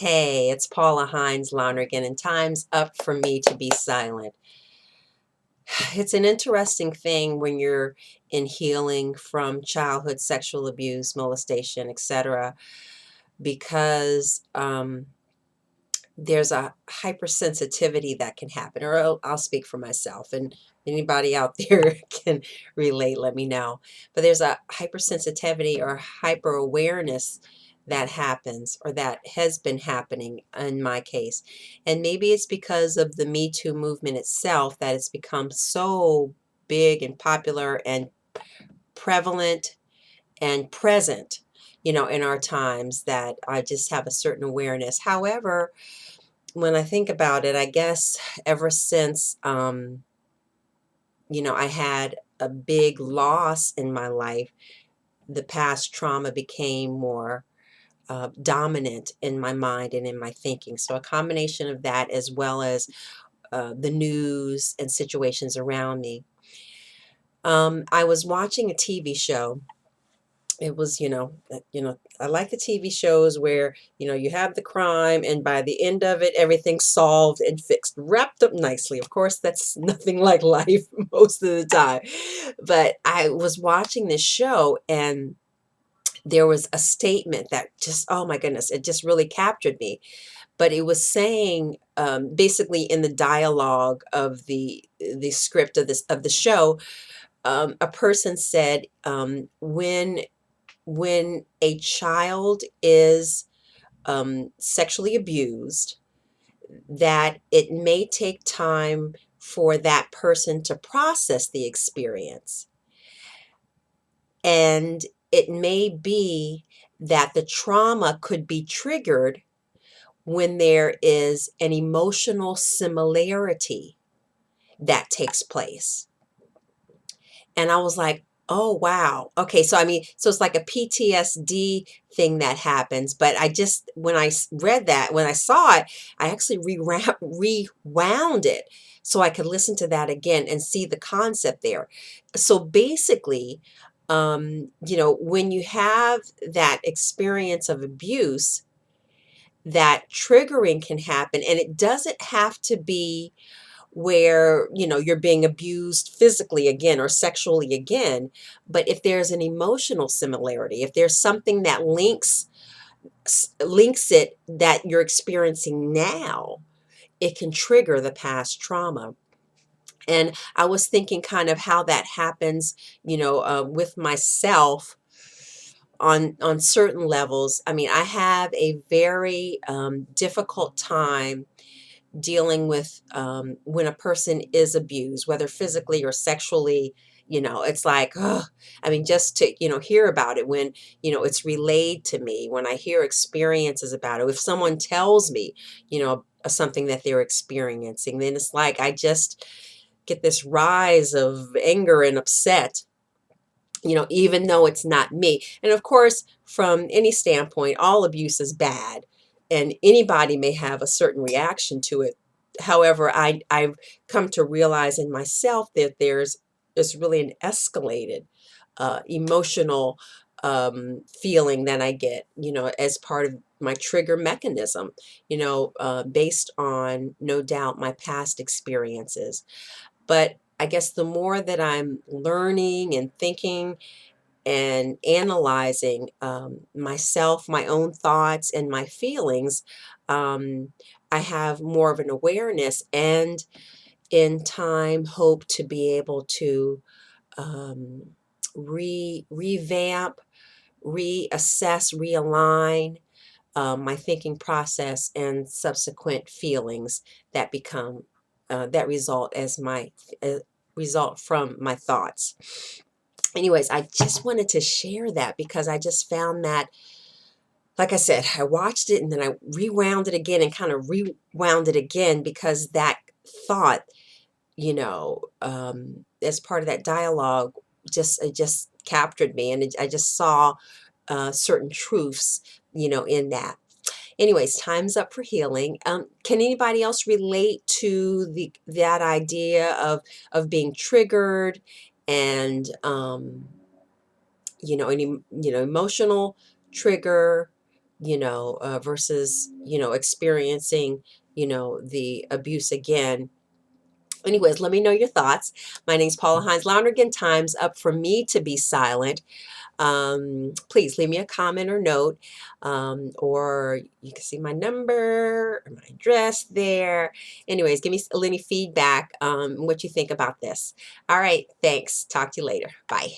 Hey, it's Paula Hines Lonergan, and time's up for me to be silent. It's an interesting thing when you're in healing from childhood sexual abuse, molestation, etc., because there's a hypersensitivity that can happen. Or I'll speak for myself, and anybody out there can relate, let me know. But there's a hypersensitivity or hyper awareness that happens, or that has been happening in my case. And maybe it's because of the Me Too movement itself that it's become so big and popular and prevalent and present, in our times, that I just have a certain awareness. However, when I think about it, I guess ever since, I had a big loss in my life, the past trauma became more dominant in my mind and in my thinking. So a combination of that, as well as the news and situations around me. I was watching a TV show. It was, I like the TV shows where, you have the crime and by the end of it, everything's solved and fixed, wrapped up nicely. Of course, that's nothing like life most of the time. But I was watching this show, and there was a statement that just, oh my goodness, it just really captured me. But it was saying, basically in the dialogue of the script of the show, a person said, when a child is sexually abused, that it may take time for that person to process the experience. And it may be that the trauma could be triggered when there is an emotional similarity that takes place. And I was like, oh, wow. Okay. So, so it's like a PTSD thing that happens. But I just, when I read that, when I saw it, I actually rewound it so I could listen to that again and see the concept there. So basically, when you have that experience of abuse, that triggering can happen, and it doesn't have to be where you're being abused physically again or sexually again. But if there's an emotional similarity, if there's something that links it, that you're experiencing now, it can trigger the past trauma. And I was thinking kind of how that happens, with myself on certain levels. I have a very difficult time dealing with when a person is abused, whether physically or sexually. It's like, oh, just to, hear about it, when, it's relayed to me, when I hear experiences about it, if someone tells me, something that they're experiencing, then it's like I just get this rise of anger and upset, even though it's not me. And of course, from any standpoint, all abuse is bad, and anybody may have a certain reaction to it. However, I've come to realize in myself that there's really an escalated emotional feeling that I get, as part of my trigger mechanism, based on, no doubt, my past experiences. But I guess the more that I'm learning and thinking and analyzing myself, my own thoughts, and my feelings, I have more of an awareness, and in time hope to be able to um, revamp, reassess, realign my thinking process and subsequent feelings that become that result as my result from my thoughts. Anyways, I just wanted to share that because I just found that, like I said, I watched it and then I rewound it again and kind of rewound it again, because that thought, as part of that dialogue, it just captured me, and I just saw certain truths, in that. Anyways, time's up for healing. Can anybody else relate to that idea of being triggered, and emotional trigger versus, experiencing, the abuse again. Anyways, let me know your thoughts. My name's Paula Hines Lonergan. Time's up for me to be silent. Please leave me a comment or note, or you can see my number or my address there. Anyways, give me any feedback, what you think about this. All right, thanks. Talk to you later. Bye.